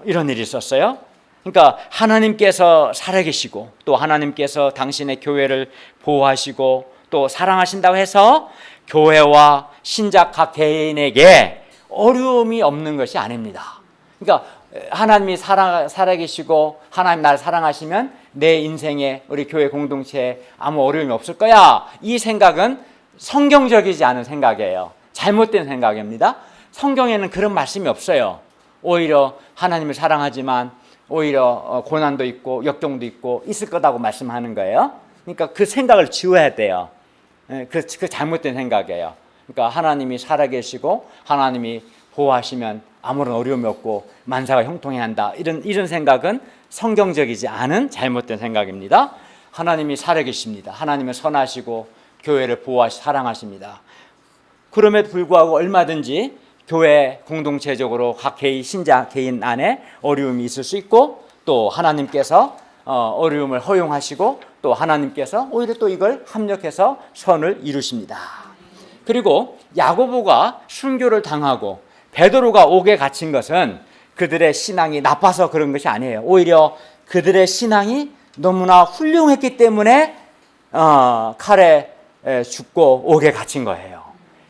이런 일이 있었어요. 그러니까 하나님께서 살아계시고 또 하나님께서 당신의 교회를 보호하시고 또 사랑하신다고 해서 교회와 신자 각 개인에게 어려움이 없는 것이 아닙니다. 그러니까 하나님이 살아계시고 하나님 나를 사랑하시면 내 인생에 우리 교회 공동체에 아무 어려움이 없을 거야. 이 생각은 성경적이지 않은 생각이에요. 잘못된 생각입니다. 성경에는 그런 말씀이 없어요. 오히려 하나님을 사랑하지만 오히려 고난도 있고 역경도 있고 있을 거다고 말씀하는 거예요. 그러니까 그 생각을 지워야 돼요. 그 잘못된 생각이에요. 그러니까 하나님이 살아계시고 하나님이 보호하시면 아무런 어려움이 없고 만사가 형통해야 한다. 이런 생각은 성경적이지 않은 잘못된 생각입니다. 하나님이 살아계십니다. 하나님은 선하시고 교회를 보호하시고 사랑하십니다. 그럼에도 불구하고 얼마든지 교회 공동체적으로 각 개인 신자 개인 안에 어려움이 있을 수 있고, 또 하나님께서 어려움을 허용하시고 또 하나님께서 오히려 또 이걸 합력해서 선을 이루십니다. 그리고 야고보가 순교를 당하고 베드로가 옥에 갇힌 것은 그들의 신앙이 나빠서 그런 것이 아니에요. 오히려 그들의 신앙이 너무나 훌륭했기 때문에 칼에 죽고 옥에 갇힌 거예요.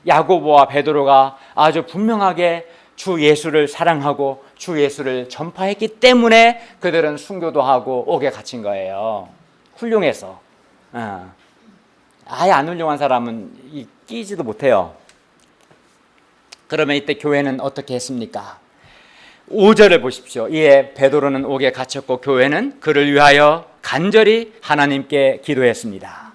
야고보와 베드로가 아주 분명하게 주 예수를 사랑하고 주 예수를 전파했기 때문에 그들은 순교도 하고 옥에 갇힌 거예요. 훌륭해서. 아예 안 훌륭한 사람은 끼지도 못해요. 그러면 이때 교회는 어떻게 했습니까? 5절을 보십시오. 이에 베드로는 옥에 갇혔고 교회는 그를 위하여 간절히 하나님께 기도했습니다.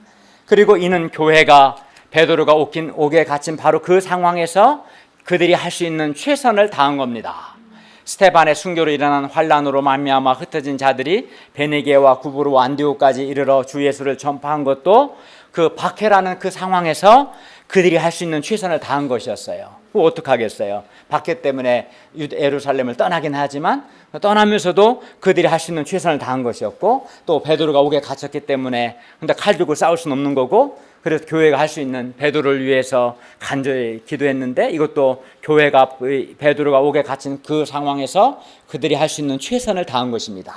그리고 이는 교회가 베드로가 옥에 갇힌 바로 그 상황에서 그들이 할 수 있는 최선을 다한 겁니다. 스데반의 순교로 일어난 환란으로 말미암아 흩어진 자들이 베네게와 구브로 안디옥까지 이르러 주 예수를 전파한 것도 그 박해라는 그 상황에서 그들이 할 수 있는 최선을 다한 것이었어요. 어떻게 하겠어요? 박해 때문에 예루살렘을 떠나긴 하지만 떠나면서도 그들이 할 수 있는 최선을 다한 것이었고, 또 베드로가 옥에 갇혔기 때문에 근데 칼 들고 싸울 수는 없는 거고, 그래서 교회가 할 수 있는 베드로를 위해서 간절히 기도했는데 이것도 교회가 베드로가 옥에 갇힌 그 상황에서 그들이 할 수 있는 최선을 다한 것입니다.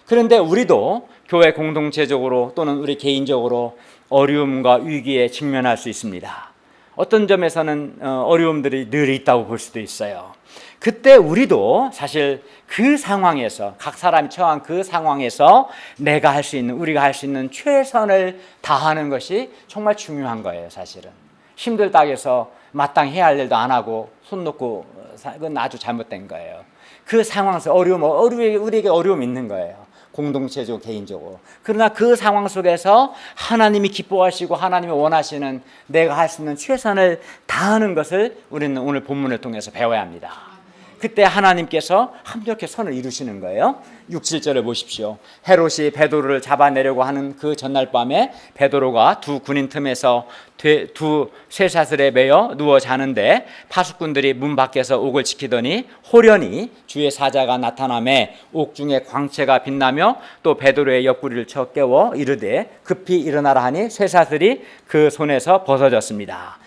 그런데 우리도 교회 공동체적으로 또는 우리 개인적으로 어려움과 위기에 직면할 수 있습니다. 어떤 점에서는 어려움들이 늘 있다고 볼 수도 있어요. 그때 우리도 사실 그 상황에서 각 사람이 처한 그 상황에서 내가 할 수 있는 우리가 할 수 있는 최선을 다하는 것이 정말 중요한 거예요. 사실은 힘들다 해서 마땅히 해야 할 일도 안 하고 손 놓고 그건 아주 잘못된 거예요. 그 상황에서 우리에게 어려움이 있는 거예요. 공동체적으로 개인적으로. 그러나 그 상황 속에서 하나님이 기뻐하시고 하나님이 원하시는 내가 할 수 있는 최선을 다하는 것을 우리는 오늘 본문을 통해서 배워야 합니다. 그때 하나님께서 합력해 선을 이루시는 거예요. 6, 7절을 보십시오. 헤롯이 베드로를 잡아내려고 하는 그 전날 밤에 베드로가 두 군인 틈에서 두 쇠사슬에 매여 누워 자는데 파수꾼들이 문 밖에서 옥을 지키더니 호련히 주의 사자가 나타나매 옥 중에 광채가 빛나며 또 베드로의 옆구리를 쳐 깨워 이르되 급히 일어나라 하니 쇠사슬이 그 손에서 벗어졌습니다.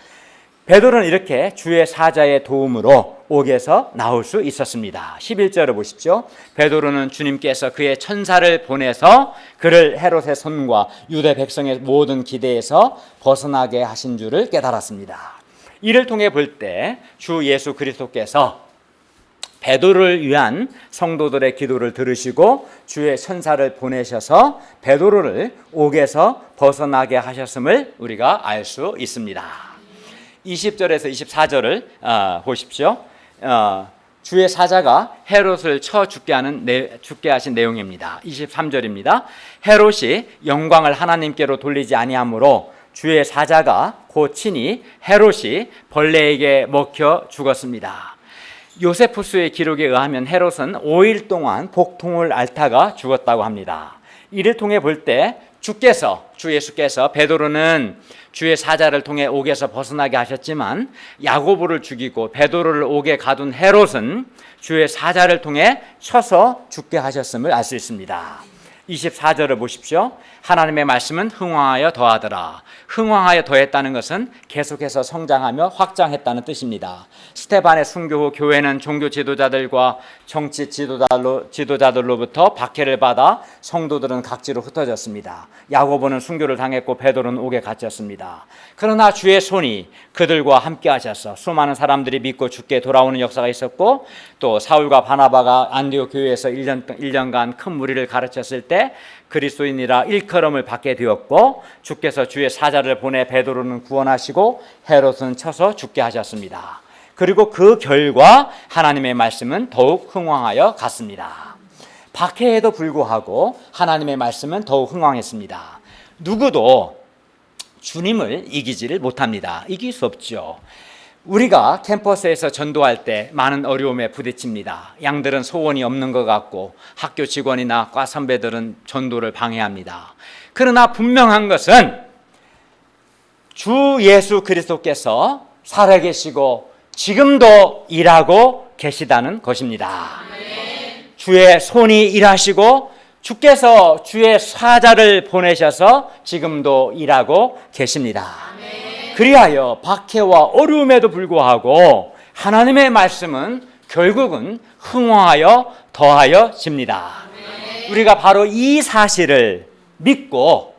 베드로는 이렇게 주의 사자의 도움으로 옥에서 나올 수 있었습니다. 11절을 보십시오. 베드로는 주님께서 그의 천사를 보내서 그를 헤롯의 손과 유대 백성의 모든 기대에서 벗어나게 하신 줄을 깨달았습니다. 이를 통해 볼 때 주 예수 그리스도께서 베드로를 위한 성도들의 기도를 들으시고 주의 천사를 보내셔서 베드로를 옥에서 벗어나게 하셨음을 우리가 알 수 있습니다. 20절에서 24절을 보십시오. 주의 사자가 헤롯을 쳐 죽게 하신 내용입니다. 23절입니다. 헤롯이 영광을 하나님께로 돌리지 아니하므로 주의 사자가 곧 친히 헤롯이 벌레에게 먹혀 죽었습니다. 요세푸스의 기록에 의하면 헤롯은 5일 동안 복통을 앓다가 죽었다고 합니다. 이를 통해 볼 때 주 예수께서 베드로는 주의 사자를 통해 옥에서 벗어나게 하셨지만 야고보를 죽이고 베드로를 옥에 가둔 헤롯은 주의 사자를 통해 쳐서 죽게 하셨음을 알 수 있습니다. 24절을 보십시오. 하나님의 말씀은 흥왕하여 더하더라. 흥왕하여 더했다는 것은 계속해서 성장하며 확장했다는 뜻입니다. 스테반의 순교 후 교회는 종교 지도자들과 정치 지도자들로부터 박해를 받아 성도들은 각지로 흩어졌습니다. 야고보는 순교를 당했고 베드로는 옥에 갇혔습니다. 그러나 주의 손이 그들과 함께 하셔서 수많은 사람들이 믿고 주께 돌아오는 역사가 있었고 또 사울과 바나바가 안디옥 교회에서 1년간 큰 무리를 가르쳤을 때 그리스도인이라 일컬음을 받게 되었고 주께서 주의 사자를 보내 베드로는 구원하시고 헤롯은 쳐서 죽게 하셨습니다. 그리고 그 결과 하나님의 말씀은 더욱 흥왕하여 갔습니다. 박해에도 불구하고 하나님의 말씀은 더욱 흥왕했습니다. 누구도 주님을 이기지를 못합니다. 이길 수 없죠. 우리가 캠퍼스에서 전도할 때 많은 어려움에 부딪힙니다. 양들은 소원이 없는 것 같고 학교 직원이나 과 선배들은 전도를 방해합니다. 그러나 분명한 것은 주 예수 그리스도께서 살아계시고 지금도 일하고 계시다는 것입니다. 주의 손이 일하시고 주께서 주의 사자를 보내셔서 지금도 일하고 계십니다. 그리하여 박해와 어려움에도 불구하고 하나님의 말씀은 결국은 흥왕하여 더하여집니다. 우리가 바로 이 사실을 믿고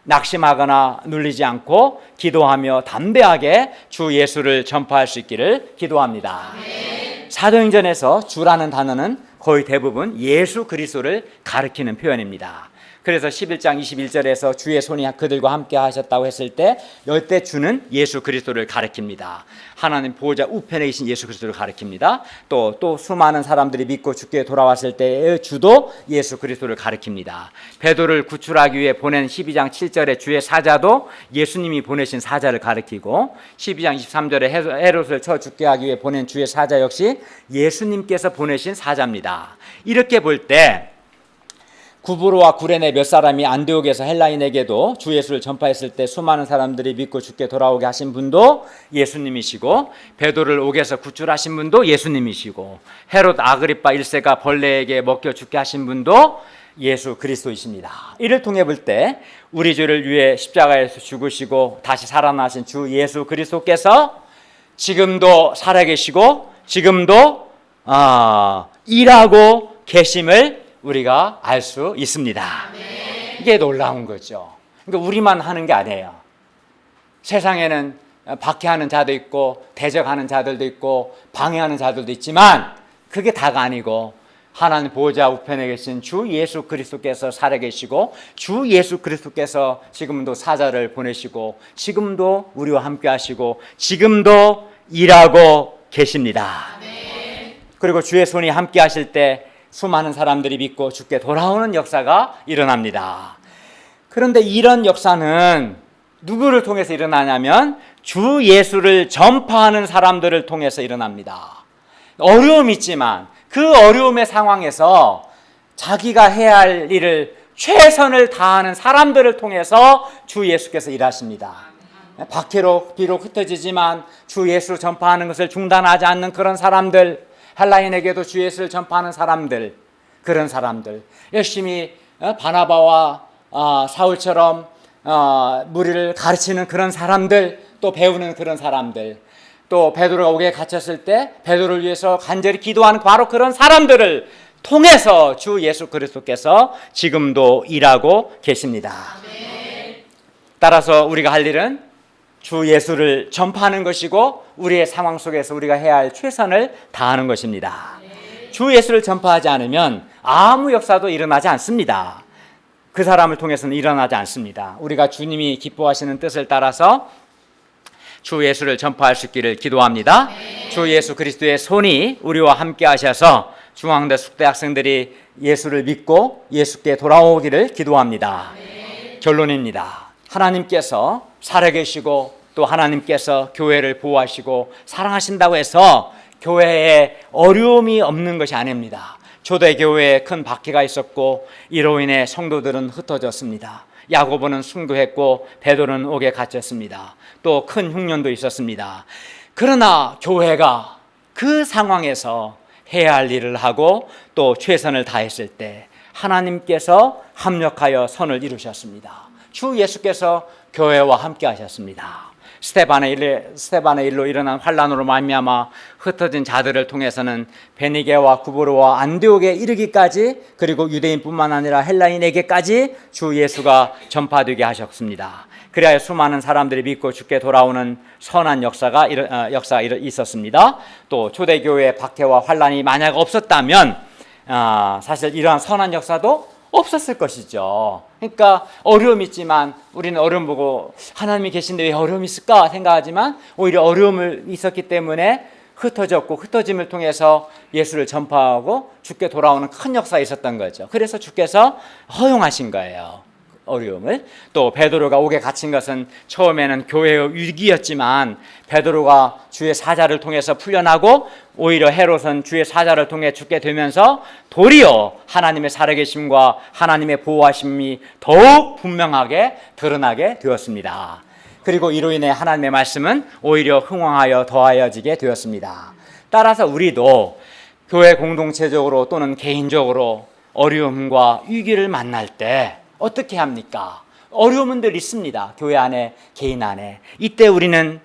낙심하거나 눌리지 않고 기도하며 담대하게 주 예수를 전파할 수 있기를 기도합니다. 사도행전에서 주라는 단어는 거의 대부분 예수 그리스도를 가리키는 표현입니다. 그래서 11장 21절에서 주의 손이 그들과 함께 하셨다고 했을 때 이때 주는 예수 그리스도를 가리킵니다. 하나님 보호자 우편에 계신 예수 그리스도를 가리킵니다. 또 수많은 사람들이 믿고 주께 돌아왔을 때의 주도 예수 그리스도를 가리킵니다. 베드로를 구출하기 위해 보낸 12장 7절에 주의 사자도 예수님이 보내신 사자를 가리키고 12장 23절에 헤롯을 쳐 죽게 하기 위해 보낸 주의 사자 역시 예수님께서 보내신 사자입니다. 이렇게 볼 때 구브로와 구레네 몇 사람이 안디옥에서 헬라인에게도 주 예수를 전파했을 때 수많은 사람들이 믿고 주께 돌아오게 하신 분도 예수님이시고 베드로를 옥에서 구출하신 분도 예수님이시고 헤롯 아그리파 1세가 벌레에게 먹혀 죽게 하신 분도 예수 그리스도이십니다. 이를 통해 볼 때 우리 죄를 위해 십자가에서 죽으시고 다시 살아나신 주 예수 그리스도께서 지금도 살아계시고 지금도 일하고 계심을 우리가 알 수 있습니다. 이게 놀라운 거죠. 그러니까 우리만 하는 게 아니에요. 세상에는 박해하는 자도 있고 대적하는 자들도 있고 방해하는 자들도 있지만 그게 다가 아니고 하나님 보호자 우편에 계신 주 예수 그리스도께서 살아계시고 주 예수 그리스도께서 지금도 사자를 보내시고 지금도 우리와 함께 하시고 지금도 일하고 계십니다. 그리고 주의 손이 함께 하실 때 수많은 사람들이 믿고 주께 돌아오는 역사가 일어납니다. 그런데 이런 역사는 누구를 통해서 일어나냐면 주 예수를 전파하는 사람들을 통해서 일어납니다. 어려움이 있지만 그 어려움의 상황에서 자기가 해야 할 일을 최선을 다하는 사람들을 통해서 주 예수께서 일하십니다. 박해로 비록 흩어지지만 주 예수를 전파하는 것을 중단하지 않는 그런 사람들, 헬라인에게도 주 예수를 전파하는 사람들, 그런 사람들 열심히 바나바와 사울처럼 무리를 가르치는 그런 사람들, 또 배우는 그런 사람들, 또 베드로가 옥에 갇혔을 때 베드로를 위해서 간절히 기도하는 바로 그런 사람들을 통해서 주 예수 그리스도께서 지금도 일하고 계십니다. 따라서 우리가 할 일은 주 예수를 전파하는 것이고 우리의 상황 속에서 우리가 해야 할 최선을 다하는 것입니다. 주 예수를 전파하지 않으면 아무 역사도 일어나지 않습니다. 그 사람을 통해서는 일어나지 않습니다. 우리가 주님이 기뻐하시는 뜻을 따라서 주 예수를 전파할 수 있기를 기도합니다. 주 예수 그리스도의 손이 우리와 함께 하셔서 중앙대 숙대 학생들이 예수를 믿고 예수께 돌아오기를 기도합니다. 결론입니다. 하나님께서 살아계시고 또 하나님께서 교회를 보호하시고 사랑하신다고 해서 교회에 어려움이 없는 것이 아닙니다. 초대교회에 큰 박해가 있었고 이로 인해 성도들은 흩어졌습니다. 야고보는 순교했고 베드로는 옥에 갇혔습니다. 또 큰 흉년도 있었습니다. 그러나 교회가 그 상황에서 해야 할 일을 하고 또 최선을 다했을 때 하나님께서 합력하여 선을 이루셨습니다. 주 예수께서 교회와 함께 하셨습니다. 스데반의 일로 일어난 환란으로 말미암아 흩어진 자들을 통해서는 베니게와 구브로와 안디옥에 이르기까지 그리고 유대인뿐만 아니라 헬라인에게까지 주 예수가 전파되게 하셨습니다. 그래야 수많은 사람들이 믿고 주께 돌아오는 선한 역사가 있었습니다. 또 초대교회의 박해와 환란이 만약 없었다면 사실 이러한 선한 역사도 없었을 것이죠. 그러니까 어려움이 있지만 우리는 어려움 보고 하나님이 계신데 왜 어려움이 있을까 생각하지만 오히려 어려움을 있었기 때문에 흩어졌고 흩어짐을 통해서 예수를 전파하고 주께 돌아오는 큰 역사가 있었던 거죠. 그래서 주께서 허용하신 거예요. 어려움을. 또 베드로가 옥에 갇힌 것은 처음에는 교회의 위기였지만 베드로가 주의 사자를 통해서 풀려나고 오히려 헤롯은 주의 사자를 통해 죽게 되면서 도리어 하나님의 살아계심과 하나님의 보호하심이 더욱 분명하게 드러나게 되었습니다. 그리고 이로 인해 하나님의 말씀은 오히려 흥왕하여 더하여지게 되었습니다. 따라서 우리도 교회 공동체적으로 또는 개인적으로 어려움과 위기를 만날 때 어떻게 합니까? 어려움은 늘 있습니다. 교회 안에, 개인 안에. 이때 우리는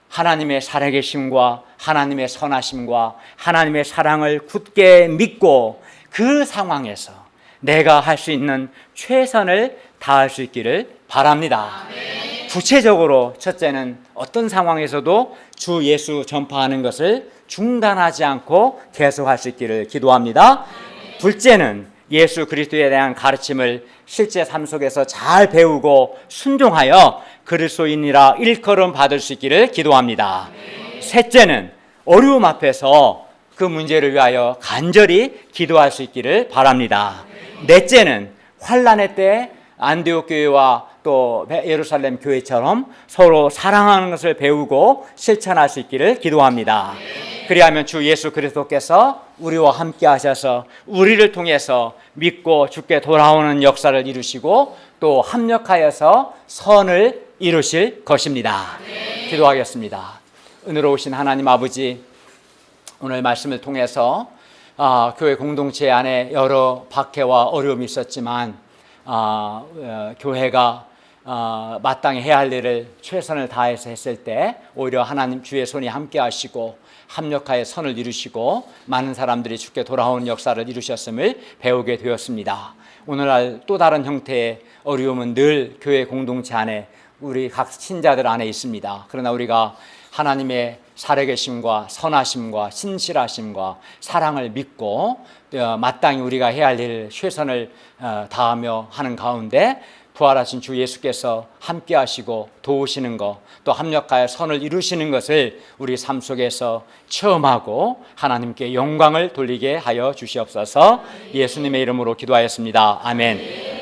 하나님의 살아계심과 하나님의 선하심과 하나님의 사랑을 굳게 믿고 그 상황에서 내가 할 수 있는 최선을 다할 수 있기를 바랍니다. 구체적으로 첫째는 어떤 상황에서도 주 예수 전파하는 것을 중단하지 않고 계속할 수 있기를 기도합니다. 둘째는 예수 그리스도에 대한 가르침을 실제 삶 속에서 잘 배우고 순종하여 그리스도인이라 일컬음 받을 수 있기를 기도합니다. 셋째는 어려움 앞에서 그 문제를 위하여 간절히 기도할 수 있기를 바랍니다. 넷째는 환난의 때 안디옥 교회와 또 예루살렘 교회처럼 서로 사랑하는 것을 배우고 실천할 수 있기를 기도합니다. 그리하면 주 예수 그리스도께서 우리와 함께 하셔서 우리를 통해서 믿고 주께 돌아오는 역사를 이루시고 또 합력하여서 선을 이루실 것입니다. 기도하겠습니다. 은혜로우신 하나님 아버지, 오늘 말씀을 통해서 교회 공동체 안에 여러 박해와 어려움이 있었지만 교회가 마땅히 해야 할 일을 최선을 다해서 했을 때 오히려 하나님 주의 손이 함께 하시고 합력하여 선을 이루시고 많은 사람들이 주께 돌아오는 역사를 이루셨음을 배우게 되었습니다. 오늘날 또 다른 형태의 어려움은 늘 교회 공동체 안에 우리 각 신자들 안에 있습니다. 그러나 우리가 하나님의 살아계심과 선하심과 신실하심과 사랑을 믿고 마땅히 우리가 해야 할 일을 최선을 다하며 하는 가운데 부활하신 주 예수께서 함께 하시고 도우시는 것, 또 합력하여 선을 이루시는 것을 우리 삶 속에서 체험하고 하나님께 영광을 돌리게 하여 주시옵소서. 예수님의 이름으로 기도하였습니다. 아멘.